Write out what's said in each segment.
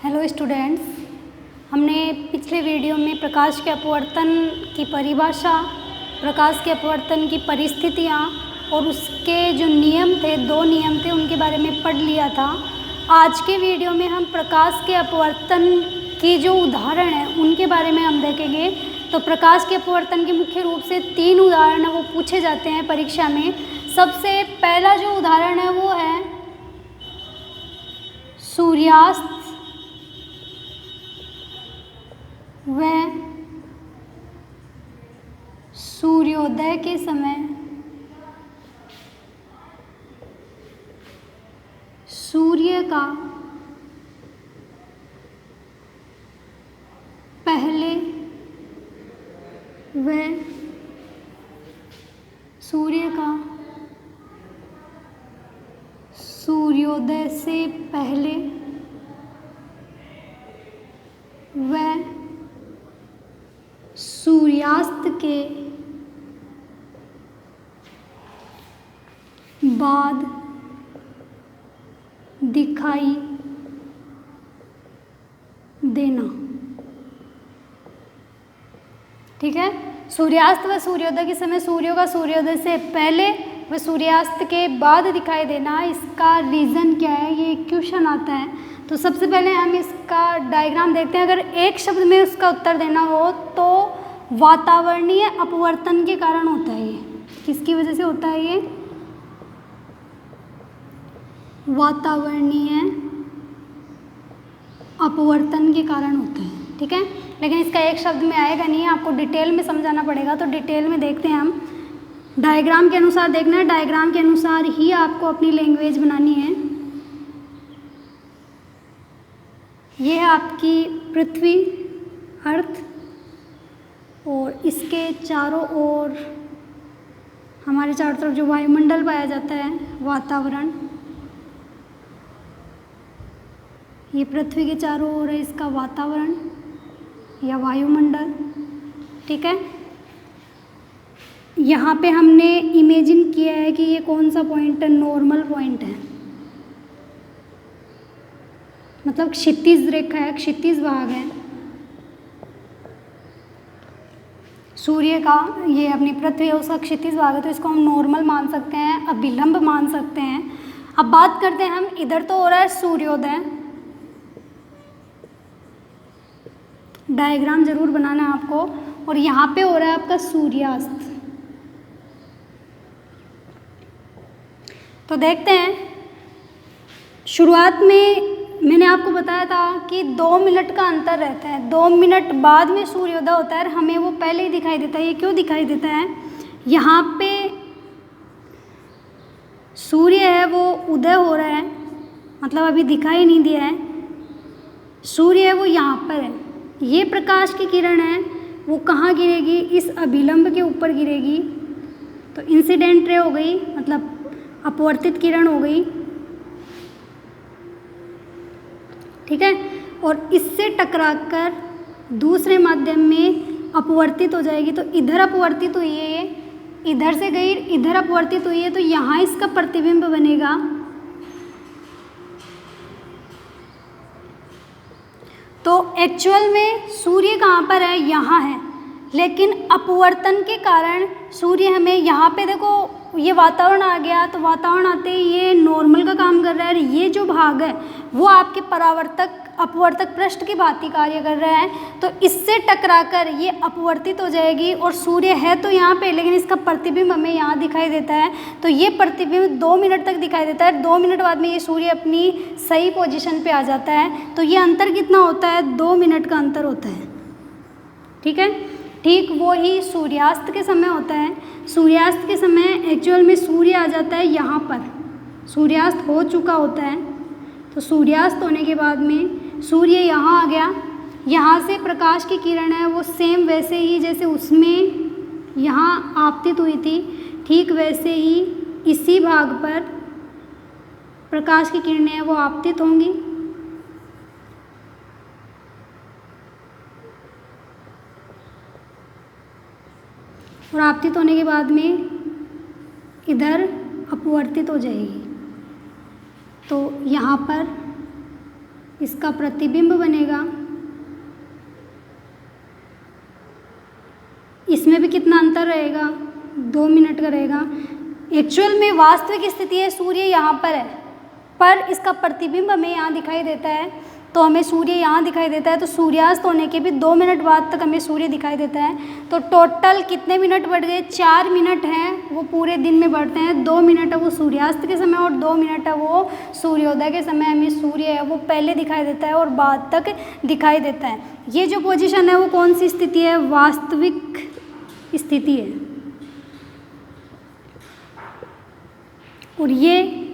Hello students, हमने पिछले video में प्रकाश के अपवर्तन की परिभाषा, प्रकाश के अपवर्तन की परिस्थितियाँ और उसके जो नियम थे, 2 नियम थे, उनके बारे में पढ़ लिया था। आज के वीडियो में हम प्रकाश के अपवर्तन की जो उदाहरण है उनके बारे में हम देखेंगे। तो प्रकाश के अपवर्तन के मुख्य रूप से 3 उदाहरण है वो पूछे जाते हैं परीक्षा में। सबसे पहला जो उदाहरण है वो है सूर्यास्त व सूर्योदय के समय सूर्य का पहले व सूर्य का सूर्योदय से पहले व सूर्यास्त के बाद दिखाई देना। ठीक है, सूर्यास्त व सूर्योदय के समय सूर्य का सूर्योदय से पहले व सूर्यास्त के बाद दिखाई देना, इसका रीज़न क्या है, ये क्वेश्चन आता है। तो सबसे पहले हम इसका डायग्राम देखते हैं। अगर एक शब्द में उसका उत्तर देना हो तो वातावरणीय अपवर्तन के कारण होता है। ये किसकी वजह से होता है? ये वातावरणीय अपवर्तन के कारण होता है। ठीक है, लेकिन इसका एक शब्द में आएगा नहीं, आपको डिटेल में समझाना पड़ेगा। तो डिटेल में देखते हैं हम। डायग्राम के अनुसार देखना है, डायग्राम के अनुसार ही आपको अपनी लैंग्वेज बनानी है। ये है आपकी पृथ्वी, अर्थ, और इसके चारों ओर हमारे चारों तरफ जो वायुमंडल पाया जाता है, वातावरण। ये पृथ्वी के चारों ओर है इसका वातावरण या वायुमंडल। ठीक है, यहाँ पे हमने इमेजिन किया है कि ये कौन सा पॉइंट है, नॉर्मल पॉइंट है, मतलब क्षितिज रेखा है, क्षितिज भाग है सूर्य का। ये अपनी पृथ्वी है, उसका क्षितिज भाग है, तो इसको हम नॉर्मल मान सकते हैं, अभिलंब मान सकते हैं। अब बात करते हैं हम, इधर तो हो रहा है सूर्योदय, डायग्राम जरूर बनाना है आपको, और यहाँ पे हो रहा है आपका सूर्यास्त। तो देखते हैं, शुरुआत में मैंने आपको बताया था कि 2 मिनट का अंतर रहता है। 2 मिनट बाद में सूर्योदय होता है, हमें वो पहले ही दिखाई देता है। ये क्यों दिखाई देता है? यहाँ पे सूर्य है वो उदय हो रहा है, मतलब अभी दिखाई नहीं दिया है। सूर्य है वो यहाँ पर है, ये प्रकाश की किरण है वो कहाँ गिरेगी? इस अभिलंब के ऊपर गिरेगी। तो इंसिडेंट रे हो गई, मतलब अपवर्तित किरण हो गई। ठीक है, और इससे टकराकर दूसरे माध्यम में अपवर्तित हो जाएगी। तो इधर अपवर्तित हुई है, ये इधर से गई, इधर अपवर्तित हुई है, तो यहाँ इसका प्रतिबिंब बनेगा। तो एक्चुअल में सूर्य कहाँ पर है? यहाँ है, लेकिन अपवर्तन के कारण सूर्य हमें यहाँ पे, देखो ये वातावरण आ गया, तो वातावरण आते ही ये नॉर्मल का काम कर रहा है। ये जो भाग है वो आपके परावर्तक अपवर्तक पृष्ठ की भांति कार्य कर रहा है, तो इससे टकराकर ये अपवर्तित हो जाएगी। और सूर्य है तो यहाँ पे, लेकिन इसका प्रतिबिंब हमें यहाँ दिखाई देता है। तो ये प्रतिबिंब 2 मिनट तक दिखाई देता है। 2 मिनट बाद में ये सूर्य अपनी सही पोजीशन पे आ जाता है। तो ये अंतर कितना होता है? 2 मिनट का अंतर होता है। ठीक है, ठीक वो ही सूर्यास्त के समय होता है। सूर्यास्त के समय एक्चुअल में सूर्य आ जाता है यहाँ पर, सूर्यास्त हो चुका होता है। तो सूर्यास्त होने के बाद में सूर्य यहाँ आ गया, यहाँ से प्रकाश की किरण है वो सेम वैसे ही जैसे उसमें यहाँ आपतित हुई थी, ठीक वैसे ही इसी भाग पर प्रकाश की किरणें हैं वो आपतित होंगी। और आपतित होने के बाद में इधर अपवर्तित हो जाएगी। तो यहाँ पर इसका प्रतिबिंब बनेगा। इसमें भी कितना अंतर रहेगा, 2 मिनट का रहेगा। एक्चुअल में वास्तविक स्थिति है सूर्य यहाँ पर है, पर इसका प्रतिबिंब हमें यहाँ दिखाई देता है, तो हमें सूर्य यहाँ दिखाई देता है। तो सूर्यास्त होने के भी 2 मिनट बाद तक हमें सूर्य दिखाई देता है। तो टोटल कितने मिनट बढ़ गए, 4 मिनट हैं वो पूरे दिन में बढ़ते हैं। 2 मिनट है वो सूर्यास्त के समय और 2 मिनट है वो सूर्योदय के समय। हमें सूर्य है वो पहले दिखाई देता है और बाद तक दिखाई देता है। ये जो पोजीशन है वो कौन सी स्थिति है, वास्तविक स्थिति है। और ये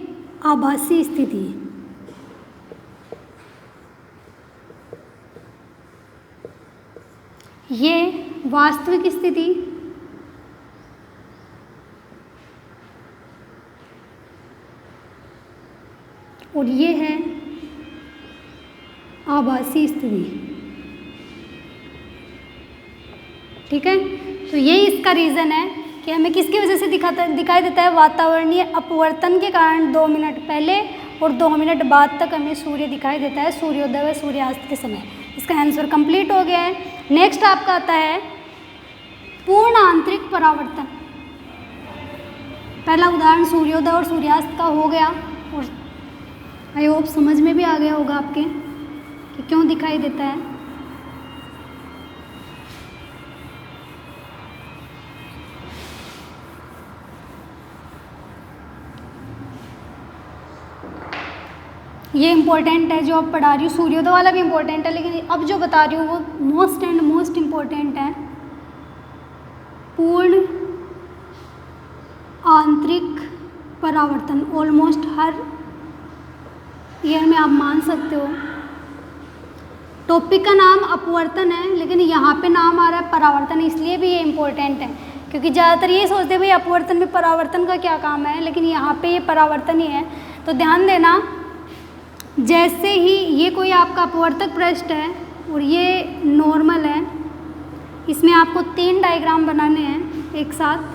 आभासी स्थिति है। ये वास्तविक स्थिति और ये है आभासी स्थिति। ठीक है, तो ये इसका रीज़न है कि हमें किसकी वजह से दिखाई देता है, वातावरणीय अपवर्तन के कारण 2 मिनट पहले और 2 मिनट बाद तक हमें सूर्य दिखाई देता है सूर्योदय व सूर्यास्त के समय। इसका आंसर कंप्लीट हो गया है। नेक्स्ट आपका आता है पूर्ण आंतरिक परावर्तन। पहला उदाहरण सूर्योदय और सूर्यास्त का हो गया और आई होप समझ में भी आ गया होगा आपके कि क्यों दिखाई देता है। ये इम्पोर्टेंट है जो अब पढ़ा रही हूँ, सूर्योदय वाला भी इम्पोर्टेंट है, लेकिन अब जो बता रही हूँ वो मोस्ट इम्पोर्टेंट है। पूर्ण आंतरिक परावर्तन ऑलमोस्ट हर ईयर में आप मान सकते हो। टॉपिक का नाम अपवर्तन है, लेकिन यहाँ पे नाम आ रहा है परावर्तन, इसलिए भी ये इम्पोर्टेंट है क्योंकि ज़्यादातर ये सोचते हैं भाई अपवर्तन में परावर्तन का क्या काम है, लेकिन यहाँ पे ये परावर्तन ही है। तो ध्यान देना, जैसे ही ये कोई आपका अपवर्तक पृष्ठ है और ये नॉर्मल है, इसमें आपको 3 डायग्राम बनाने हैं एक साथ।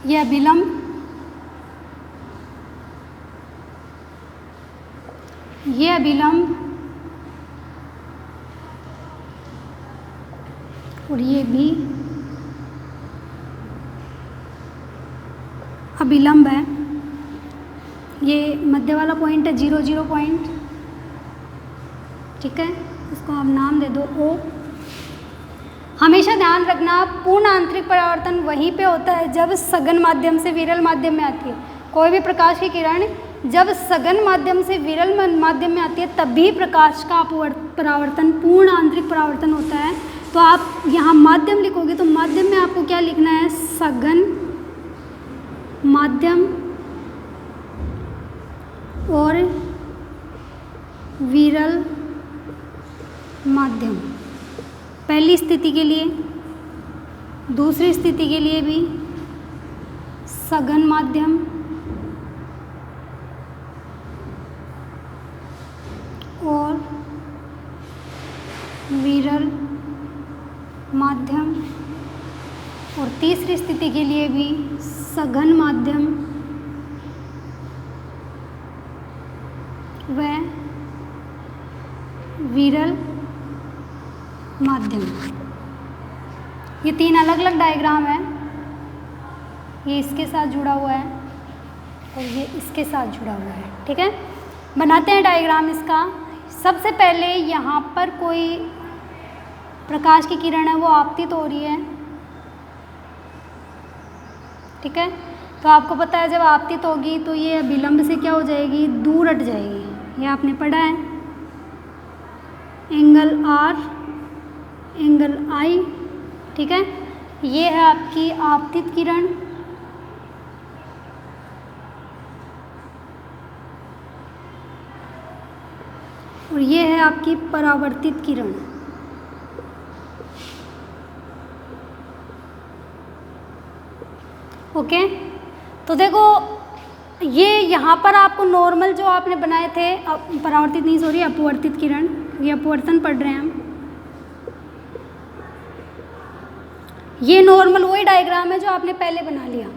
ये अभिलंब, ये अभिलंब और ये भी अभिलंब है। ये मध्य वाला पॉइंट है 0 पॉइंट। ठीक है, इसको आप नाम दे दो O। हमेशा ध्यान रखना पूर्ण आंतरिक परावर्तन वहीं पे होता है जब सघन माध्यम से विरल माध्यम में आती है। कोई भी प्रकाश की किरण जब सघन माध्यम से विरल माध्यम में आती है तभी प्रकाश का परावर्तन पूर्ण आंतरिक परावर्तन होता है। तो आप यहाँ माध्यम लिखोगे तो माध्यम में आपको क्या लिखना है, सघन माध्यम और विरल माध्यम। पहली स्थिति के लिए, दूसरी स्थिति के लिए भी सघन माध्यम और विरल माध्यम, और तीसरी स्थिति के लिए भी सघन माध्यम व विरल माध्यम। ये 3 अलग अलग डायग्राम है। ये इसके साथ जुड़ा हुआ है और ये इसके साथ जुड़ा हुआ है। ठीक है, बनाते हैं डायग्राम इसका। सबसे पहले यहाँ पर कोई प्रकाश की किरण है वो आपतित हो रही है। ठीक है, तो आपको पता है जब आपतित होगी तो ये अभिलंब से क्या हो जाएगी, दूर हट जाएगी। ये आपने पढ़ा है, एंगल R, एंगल I। ठीक है, ये है आपकी आपतित किरण और ये है आपकी परावर्तित किरण। ओके, तो देखो ये यहाँ पर आपको नॉर्मल जो आपने बनाए थे, परावर्तित नहीं सॉरी अपवर्तित किरण, ये अपवर्तन पढ़ रहे हैं हम। ये नॉर्मल वही डायग्राम है जो आपने पहले बना लिया।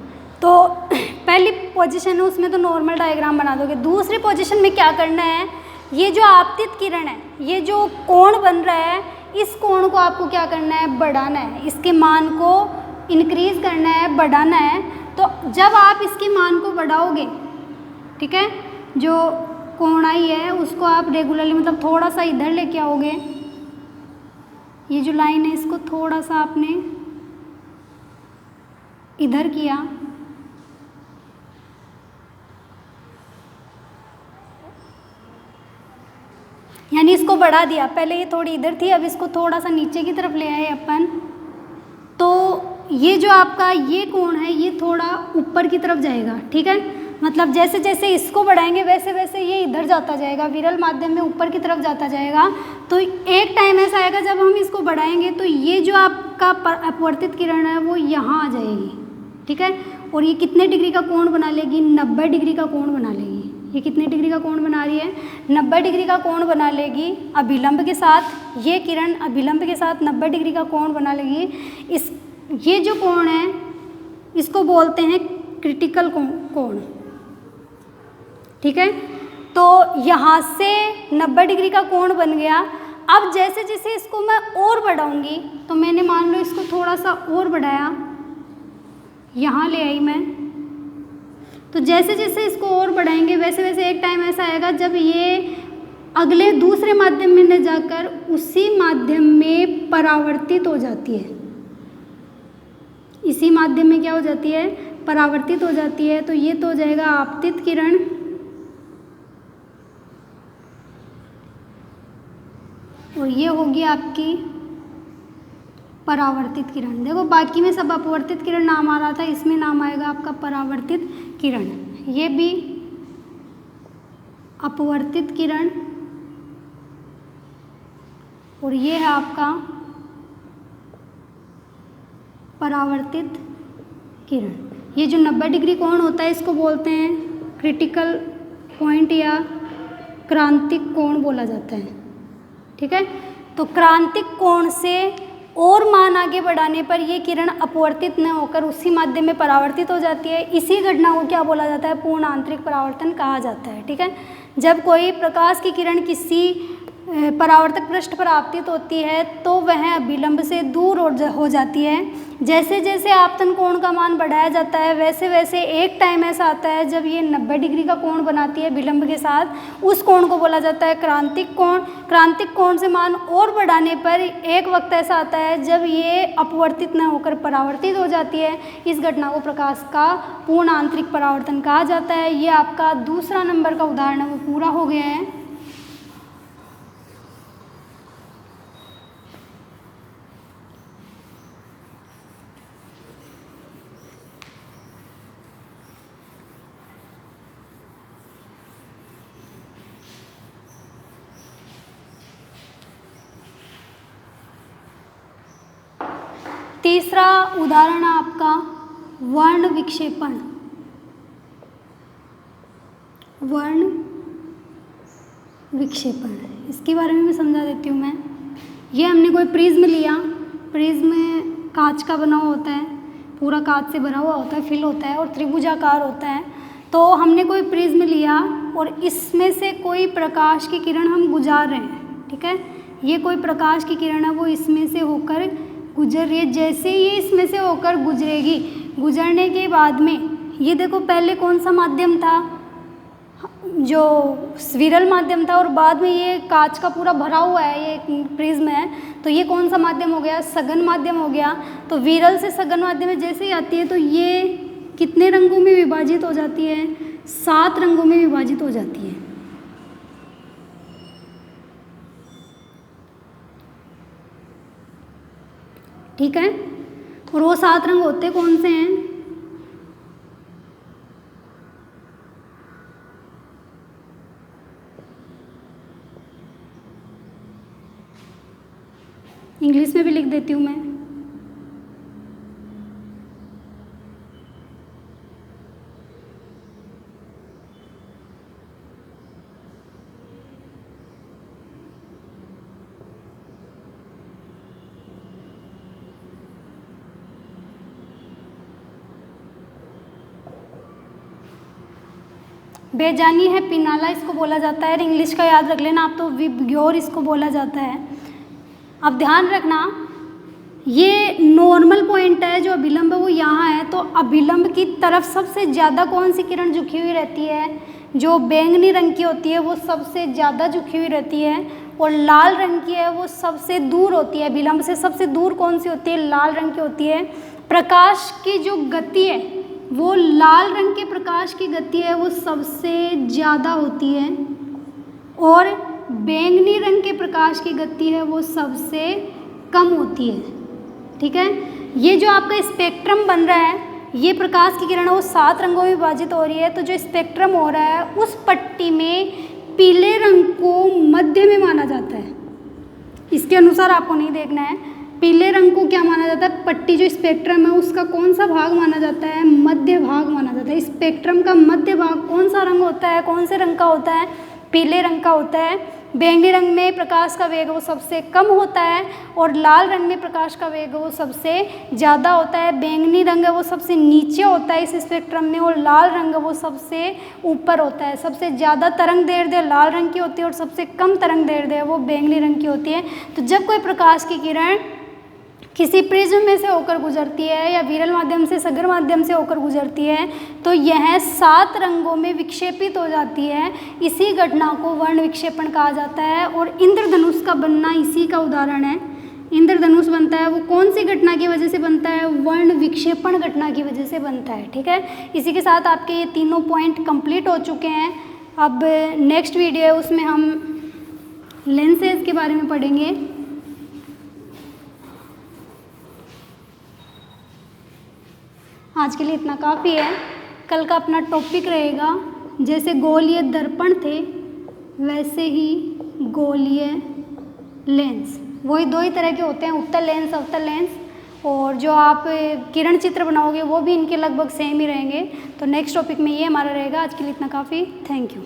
तो पहली पोजीशन है उसमें तो नॉर्मल डायग्राम बना दोगे। दूसरी पोजीशन में क्या करना है, ये जो आपतित किरण है, ये जो कोण बन रहा है, इस कोण को आपको क्या करना है, बढ़ाना है, इसके मान को इंक्रीज करना है, बढ़ाना है। तो जब आप इसके मान को बढ़ाओगे, ठीक है, जो कोणाई है उसको आप रेगुलरली मतलब थोड़ा सा इधर लेके आओगे, ये जो लाइन है इसको थोड़ा सा आपने इधर किया, यानी इसको बढ़ा दिया। पहले ये थोड़ी इधर थी, अब इसको थोड़ा सा नीचे की तरफ ले आए अपन। तो ये जो आपका ये कोण है ये थोड़ा ऊपर की तरफ जाएगा, ठीक है, मतलब जैसे जैसे इसको बढ़ाएंगे वैसे वैसे ये इधर जाता जाएगा, विरल माध्यम में ऊपर की तरफ जाता जाएगा। तो एक टाइम ऐसा आएगा जब हम इसको बढ़ाएंगे तो ये जो आपका अपवर्तित किरण है वो यहाँ आ जाएगी, ठीक है, और ये कितने डिग्री का कोण बना लेगी, 90 डिग्री का कोण बना लेगी। ये कितने डिग्री का कोण बना रही है, 90 डिग्री का कोण बना लेगी अभिलंब के साथ। ये किरण अभिलंब के साथ 90 डिग्री का कोण बना लेगी। ये जो कोण है इसको बोलते हैं क्रिटिकल कोण, ठीक है। तो यहाँ से 90 डिग्री का कोण बन गया। अब जैसे जैसे इसको मैं और बढ़ाऊंगी, तो मैंने मान लो इसको थोड़ा सा और बढ़ाया, यहाँ ले आई मैं, तो जैसे जैसे इसको और बढ़ाएंगे वैसे वैसे एक टाइम ऐसा आएगा जब ये अगले दूसरे माध्यम में न जाकर उसी माध्यम में परावर्तित हो जाती है। इसी माध्यम में क्या हो जाती है, परावर्तित हो जाती है। तो ये तो हो जाएगा आपतित किरण, और ये होगी आपकी परावर्तित किरण। देखो बाकी में सब अपवर्तित किरण नाम आ रहा था, इसमें नाम आएगा आपका परावर्तित किरण। ये भी अपवर्तित किरण और ये है आपका परावर्तित किरण। ये जो 90 डिग्री कोण होता है इसको बोलते हैं क्रिटिकल पॉइंट या क्रांतिक कोण बोला जाता है, ठीक है। तो क्रांतिक कोण से और मान आगे बढ़ाने पर ये किरण अपवर्तित न होकर उसी माध्यम में परावर्तित हो जाती है। इसी घटना को क्या बोला जाता है, पूर्ण आंतरिक परावर्तन कहा जाता है, ठीक है। जब कोई प्रकाश की किरण किसी परावर्तक पृष्ठ पर आपतित होती है तो वह अभिलंब से दूर हो जाती है। जैसे जैसे आपतन कोण का मान बढ़ाया जाता है वैसे वैसे एक टाइम ऐसा आता है जब ये 90 डिग्री का कोण बनाती है विलंब के साथ, उस कोण को बोला जाता है क्रांतिक कोण। क्रांतिक कोण से मान और बढ़ाने पर एक वक्त ऐसा आता है जब ये अपवर्तित न होकर परावर्तित हो जाती है। इस घटना को प्रकाश का पूर्ण आंतरिक परावर्तन कहा जाता है। ये आपका दूसरा नंबर का उदाहरण है वो पूरा हो गया है। तीसरा उदाहरण है आपका वर्ण विक्षेपण। वर्ण विक्षेपण, इसके बारे में भी समझा देती हूँ मैं। ये हमने कोई प्रिज्म लिया, प्रिज्म कांच का बना हुआ होता है, पूरा कांच से भरा हुआ होता है, फिल होता है और त्रिभुजाकार होता है। तो हमने कोई प्रिज्म लिया और इसमें से कोई प्रकाश की किरण हम गुजार रहे हैं, ठीक है। ये कोई प्रकाश की किरण है वो इसमें से होकर गुजर रही है। जैसे ये इसमें से होकर गुजरेगी, गुजरने के बाद में ये देखो पहले कौन सा माध्यम था, जो विरल माध्यम था, और बाद में ये कांच का पूरा भरा हुआ है, ये प्रिज्म है, तो ये कौन सा माध्यम हो गया, सघन माध्यम हो गया। तो विरल से सघन माध्यम में जैसे ही आती है तो ये कितने रंगों में विभाजित हो जाती है, 7 रंगों में विभाजित हो जाती है, ठीक है। और वो 7 रंग होते कौन से हैं, इंग्लिश में भी लिख देती हूँ मैं। बेजानी है पिनाला इसको बोला जाता है, इंग्लिश का याद रख लेना आप, तो विबग्योर इसको बोला जाता है। अब ध्यान रखना ये नॉर्मल पॉइंट है, जो अभिलंब है वो यहाँ है, तो अभिलंब की तरफ सबसे ज़्यादा कौन सी किरण झुकी हुई रहती है, जो बैंगनी रंग की होती है वो सबसे ज़्यादा झुकी हुई रहती है, और लाल रंग की है वो सबसे दूर होती है। अभिलंब से सबसे दूर कौन सी होती है, लाल रंग की होती है। प्रकाश की जो गति है वो लाल रंग के प्रकाश की गति है वो सबसे ज़्यादा होती है, और बैंगनी रंग के प्रकाश की गति है वो सबसे कम होती है। ठीक है, ये जो आपका स्पेक्ट्रम बन रहा है, ये प्रकाश की किरण है वो 7 रंगों में विभाजित हो रही है, तो जो स्पेक्ट्रम हो रहा है उस पट्टी में पीले रंग को मध्य में माना जाता है। इसके अनुसार आपको नहीं देखना है, पीले रंग को क्या माना जाता है, पट्टी जो स्पेक्ट्रम है उसका कौन सा भाग माना जाता है, मध्य भाग माना जाता है। स्पेक्ट्रम का मध्य भाग कौन सा रंग होता है, कौन से रंग का होता है, पीले रंग का होता है। बैंगनी रंग में प्रकाश का वेग वो सबसे कम होता है, और लाल रंग में प्रकाश का वेग वो सबसे ज़्यादा होता है। बैंगनी रंग है वो सबसे नीचे होता है इस स्पेक्ट्रम में, और लाल रंग वो सबसे ऊपर होता है। सबसे ज़्यादा तरंग दैर्ध्य लाल रंग की होती है, और सबसे कम तरंग दैर्ध्य वो बैंगनी रंग की होती है। तो जब कोई प्रकाश की किरण किसी प्रिज्म में से होकर गुजरती है या विरल माध्यम से सघन माध्यम से होकर गुजरती है, तो यह 7 रंगों में विक्षेपित हो जाती है। इसी घटना को वर्ण विक्षेपण कहा जाता है, और इंद्रधनुष का बनना इसी का उदाहरण है। इंद्रधनुष बनता है वो कौन सी घटना की वजह से बनता है, वर्ण विक्षेपण घटना की वजह से बनता है। ठीक है, इसी के साथ आपके ये तीनों पॉइंट कंप्लीट हो चुके हैं। अब नेक्स्ट वीडियो है उसमें हम लेंसेज के बारे में पढ़ेंगे। आज के लिए इतना काफ़ी है। कल का अपना टॉपिक रहेगा, जैसे गोलीय दर्पण थे वैसे ही गोलीय लेंस। वही 2 ही तरह के होते हैं, उत्तल लेंस, अवतल लेंस, और जो आप किरण चित्र बनाओगे वो भी इनके लगभग सेम ही रहेंगे। तो नेक्स्ट टॉपिक में ये हमारा रहेगा। आज के लिए इतना काफ़ी, थैंक यू।